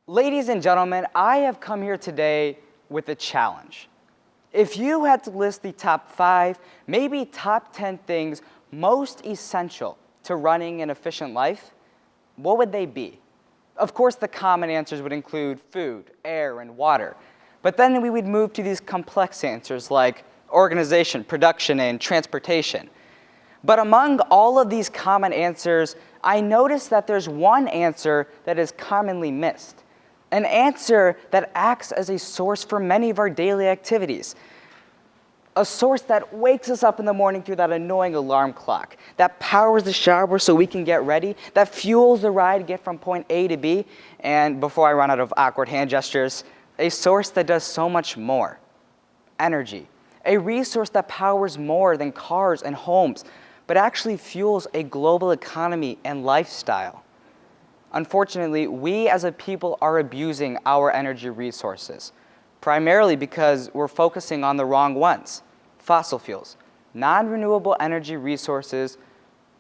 Ladies and gentlemen, I have come here today with a challenge. If you had to list the top 5, maybe top 10 things most essential to running an efficient life, what would they be? Of course, the common answers would include food, air, and water. But then we would move to these complex answers like organization, production, and transportation. But among all of these common answers, I noticed that there's one answer that is commonly missed. An answer that acts as a source for many of our daily activities. A source that wakes us up in the morning through that annoying alarm clock, that powers the shower so we can get ready, that fuels the ride to get from point A to B, and before I run out of awkward hand gestures, a source that does so much more. Energy, a resource that powers more than cars and homes, but actually fuels a global economy and lifestyle. Unfortunately, we as a people are abusing our energy resources, primarily because we're focusing on the wrong ones. Fossil fuels, non-renewable energy resources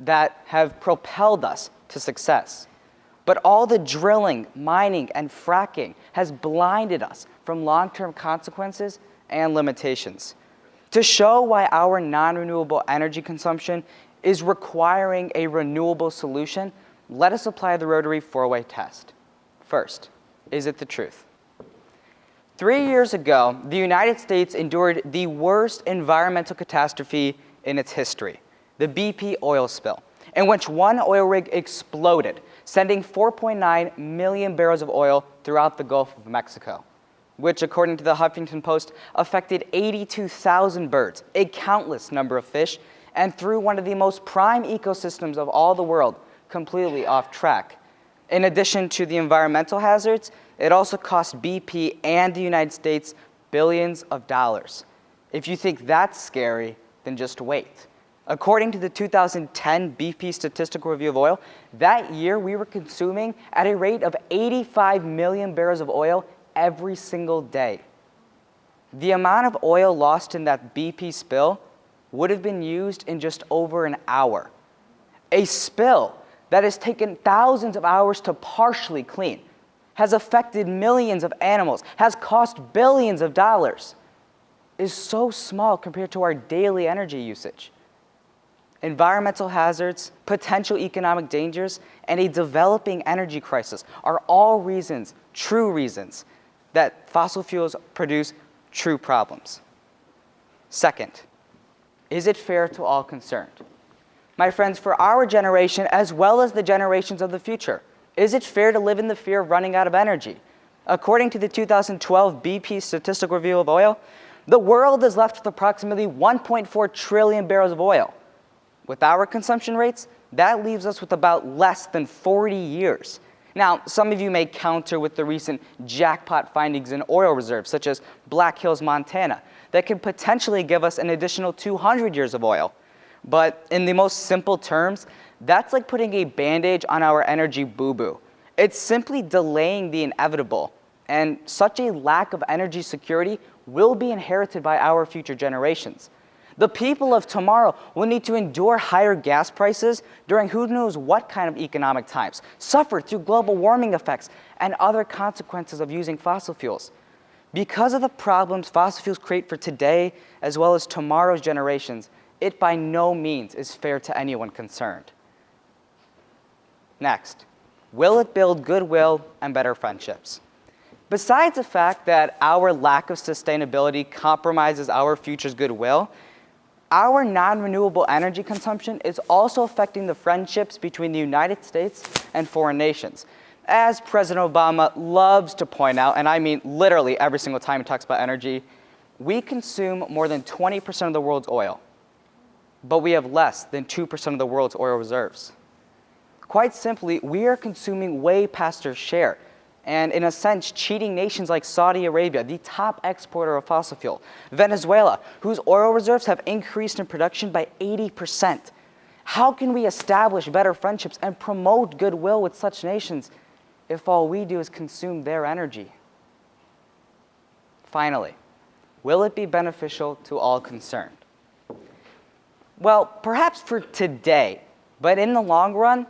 that have propelled us to success. But all the drilling, mining, and fracking has blinded us from long-term consequences and limitations. To show why our non-renewable energy consumption is requiring a renewable solution, let us apply the Rotary 4-way test. First, is it the truth? 3 years ago, the United States endured the worst environmental catastrophe in its history, the BP oil spill, in which one oil rig exploded, sending 4.9 million barrels of oil throughout the Gulf of Mexico, which, according to the Huffington Post, affected 82,000 birds, a countless number of fish, and threw one of the most prime ecosystems of all the world completely off track. In addition to the environmental hazards, it also cost BP and the United States billions of dollars. If you think that's scary, then just wait. According to the 2010 BP Statistical Review of Oil, that year we were consuming at a rate of 85 million barrels of oil every single day. The amount of oil lost in that BP spill would have been used in just over an hour. A spill that has taken thousands of hours to partially clean, has affected millions of animals, has cost billions of dollars, is so small compared to our daily energy usage. Environmental hazards, potential economic dangers, and a developing energy crisis are all reasons, true reasons, that fossil fuels produce true problems. Second, is it fair to all concerned? My friends, for our generation, as well as the generations of the future, is it fair to live in the fear of running out of energy? According to the 2012 BP Statistical Review of Oil, the world is left with approximately 1.4 trillion barrels of oil. With our consumption rates, that leaves us with about less than 40 years. Now, some of you may counter with the recent jackpot findings in oil reserves, such as Black Hills, Montana, that could potentially give us an additional 200 years of oil. But in the most simple terms, that's like putting a bandage on our energy boo-boo. It's simply delaying the inevitable, and such a lack of energy security will be inherited by our future generations. The people of tomorrow will need to endure higher gas prices during who knows what kind of economic times, suffer through global warming effects, and other consequences of using fossil fuels. Because of the problems fossil fuels create for today as well as tomorrow's generations, it by no means is fair to anyone concerned. Next, will it build goodwill and better friendships? Besides the fact that our lack of sustainability compromises our future's goodwill, our non-renewable energy consumption is also affecting the friendships between the United States and foreign nations. As President Obama loves to point out, and I mean literally every single time he talks about energy, we consume more than 20% of the world's oil, but we have less than 2% of the world's oil reserves. Quite simply, we are consuming way past our share, and in a sense, cheating nations like Saudi Arabia, the top exporter of fossil fuel, Venezuela, whose oil reserves have increased in production by 80%. How can we establish better friendships and promote goodwill with such nations if all we do is consume their energy? Finally, will it be beneficial to all concerned? Well, perhaps for today, but in the long run,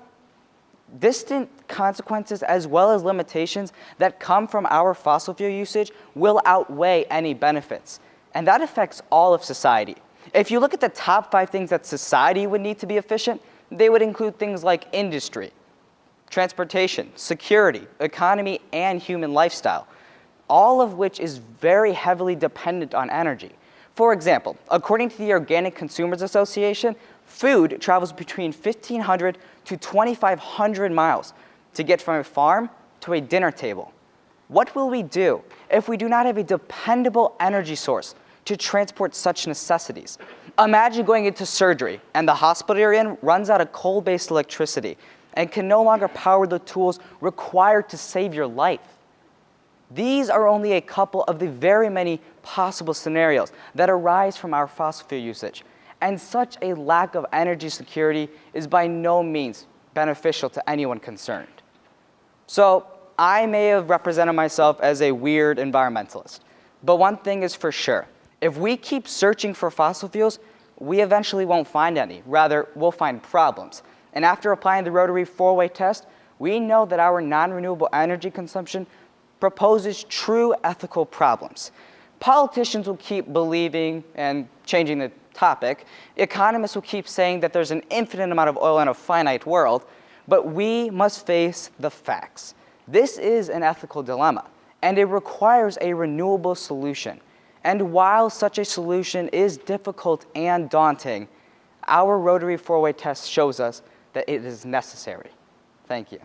distant consequences as well as limitations that come from our fossil fuel usage will outweigh any benefits. And that affects all of society. If you look at the top 5 things that society would need to be efficient, they would include things like industry, transportation, security, economy, and human lifestyle, all of which is very heavily dependent on energy. For example, according to the Organic Consumers Association, food travels between 1,500 to 2,500 miles to get from a farm to a dinner table. What will we do if we do not have a dependable energy source to transport such necessities? Imagine going into surgery and the hospital you're in runs out of coal-based electricity and can no longer power the tools required to save your life. These are only a couple of the very many possible scenarios that arise from our fossil fuel usage. And such a lack of energy security is by no means beneficial to anyone concerned. So I may have represented myself as a weird environmentalist, but one thing is for sure. If we keep searching for fossil fuels, we eventually won't find any. Rather, we'll find problems. And after applying the Rotary 4-way test, we know that our non-renewable energy consumption proposes true ethical problems. Politicians will keep believing and changing the topic. Economists will keep saying that there's an infinite amount of oil in a finite world, but we must face the facts. This is an ethical dilemma, and it requires a renewable solution. And while such a solution is difficult and daunting, our Rotary 4-way test shows us that it is necessary. Thank you.